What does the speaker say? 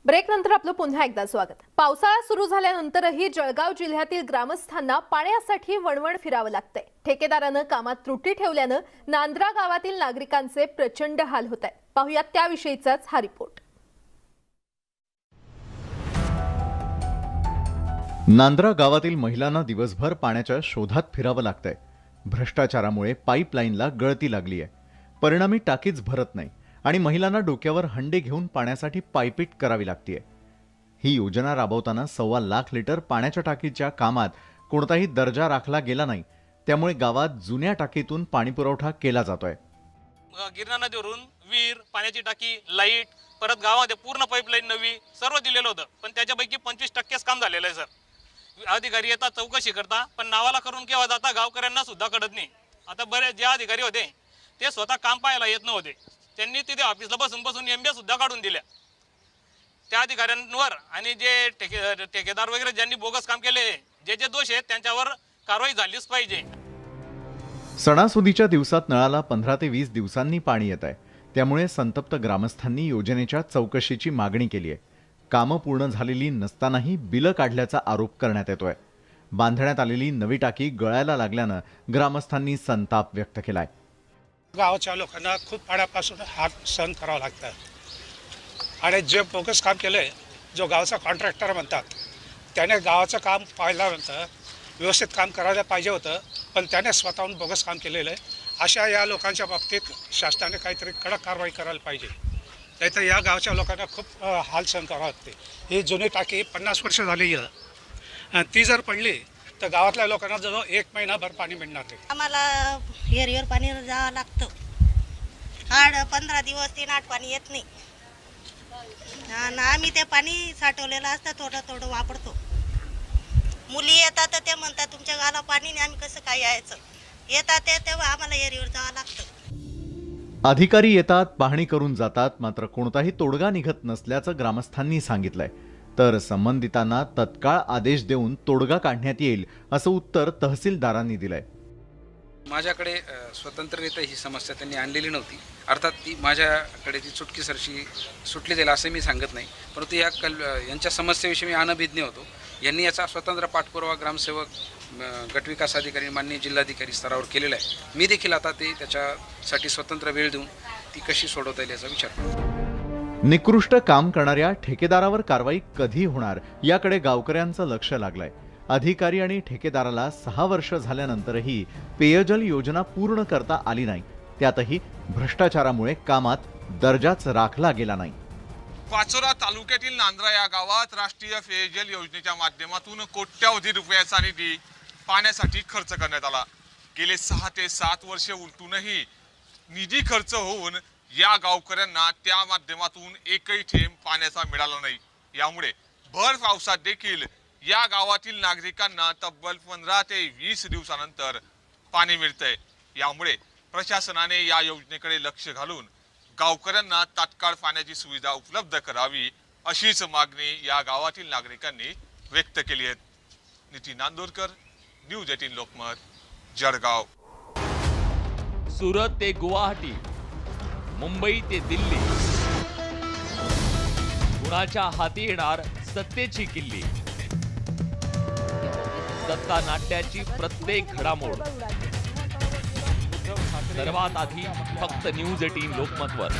Break नंतर आपलं पुन्हा एकदा स्वागत। पावसाळा सुरू झाल्यानंतरही जळगाव जिल्ह्यातील ग्रामस्थांना पाण्यासाठी वणवण फिरावं लागतंय। ठेकेदारानं कामात त्रुटी ठेवल्यानं नांद्रा गावातील नागरिकांचे प्रचंड हाल होत आहेत। पाहूयात त्याविषयीचाच हा रिपोर्ट। नांद्रा गावातील महिलांना दिवसभर पाण्याच्या शोधात फिरावं लागतंय। भ्रष्टाचारामुळे पाईपलाईनला गळती लागली आहे। परिणामी टाकीच भरत नाही आणि महिलांना डोक्यावर हंडे घेऊन पाण्यासाठी पायपीट करावी लागते। ही योजना राबवताना 1.25 लाख लिटर पाण्याच्या टाकीच्या कामात कोणताही दर्जा राखला गेला नाही। त्यामुळे गावात जुन्या टाकीतून पाणीपुरवठा केला जातोय। गिरणा नदीवरून विहीर, पाण्याची टाकी, लाईट, परत गावामध्ये पूर्ण पाईपलाईन नवी सर्व दिलेलं होतं, पण त्याच्यापैकी 25% काम झालेलं आहे सर। अधिकारी येतात चौकशी करता, पण नावाला करून केव्हा जाता गावकऱ्यांना सुद्धा कळत नाही। आता बरेच जे अधिकारी होते ते स्वतः काम पाहायला येत नव्हते, त्यांनी तिथे ऑफिसला बसून एमबीए सुद्धा काढून दिल्या। त्या अधिकाऱ्यांवर आणि जे ठेकेदार वगैरे ज्यांनी बोगस काम केले, जे दोष आहेत त्यांच्यावर कारवाई झालीच पाहिजे। सणासुदीच्या दिवसात नळाला 15 ते 20 दिवसांनी पाणी येत आहे। त्यामुळे संतप्त ग्रामस्थांनी योजनेच्या चौकशीची मागणी केली आहे। कामं पूर्ण झालेली नसतानाही बिलं काढल्याचा आरोप करण्यात येतोय। बांधण्यात आलेली नवी टाकी गळायला लागल्यानं ग्रामस्थांनी संताप व्यक्त केलाय। गावाच्या लोकांना खूप पाण्यापासून हात सहन करावा लागतं आणि जे बोगस काम केलंय, जो गावाचा कॉन्ट्रॅक्टर म्हणतात, त्याने गावाचं काम पाहिल्यानंतर व्यवस्थित काम करायला पाहिजे होतं, पण त्याने स्वतःहून बोगस काम केलेलं आहे। अशा या लोकांच्या बाबतीत शासनाने काहीतरी कडक कारवाई करायला पाहिजे, नाहीतर या गावच्या लोकांना खूप हाल सहन करावं लागते। ही जुनी टाकी 50 वर्ष झाली आहे, ती जर पडली तर गावातल्या लोकांना जवळ 1 महिनाभर पाणी मिळणार नाही। आम्हाला एरीवर पाणी जावं लागतं। 15 दिवस 3 आठ पाणी येत नाही आणि आम्ही ते पाणी साठवलेलं असतं, थोडं वापरतो। मुली येतात तर ते म्हणतात तुमच्या गावाला पाणी नाही, आम्ही कसं काय यायचं। येतात ते तेव्हा आम्हाला एरीवर जावं लागतं। अधिकारी येतात, पाहणी करून जातात, मात्र कोणताही तोडगा निघत नसल्याचं ग्रामस्थांनी सांगितलंय। तर संबंधितांना तत्काळ आदेश देऊन तोडगा काढण्यात येईल असं उत्तर तहसीलदारांनी दिलंय। माझ्याकडे स्वतंत्ररित्या ही समस्या त्यांनी आणलेली नव्हती। अर्थात ती माझ्याकडे ती चुटकीसरशी सुटली जाईल असं मी सांगत नाही, परंतु यांच्या समस्येविषयी मी अनभिज्ञ होतो। यांनी याचा स्वतंत्र पाठपुरावा ग्रामसेवक, गटविकास अधिकारी, माननीय जिल्हाधिकारी स्तरावर केलेला आहे। मी देखील आता ते त्याच्यासाठी स्वतंत्र वेळ देऊन ती कशी सोडवता येईल याचा विचार करतो। निकृष्ट काम करणाऱ्या ठेकेदारावर कारवाई कधी होणार याकडे गावकऱ्यांचं लक्ष लागलंय। अधिकारी आणि ठेकेदाराला 6 वर्ष झाल्यानंतरही पेयजल योजना पूर्ण करता आली नाही। त्यातही भ्रष्टाचारामुळे कामात दर्जाच राखला गेला नाही। पाचोरा तालुक्यातील नांद्रा या गावात राष्ट्रीय पेयजल योजनेच्या माध्यमातून कोट्यावधी रुपयाचा निधी पाण्यासाठी खर्च करण्यात आला। गेले 6 ते 7 वर्षे उलटूनही निधी खर्च होऊन या गावकऱ्यांना त्या माध्यमातून एकही थेंब पाण्याचा मिळाला नाही। यामुळे भर पावसात देखील या गावातील नागरिकांना तब्बल 15 ते 20 दिवसानंतर पाणी मिळतंय। यामुळे प्रशासनाने या योजनेकडे लक्ष घालून गावकऱ्यांना तात्काळ पाण्याची सुविधा उपलब्ध करावी अशीच मागणी या गावातील नागरिकांनी व्यक्त केली आहे। नितीन नांदोरकर, न्यूज 18 लोकमत, जळगाव। सुरत ते गुवाहाटी, मुंबई ते दिल्ली, कुणाच्या हाती येणार सत्तेची किल्ली। सत्ता नाट्याची प्रत्येक घडामोड सर्वात आधी फक्त न्यूज 18 लोकमतवर।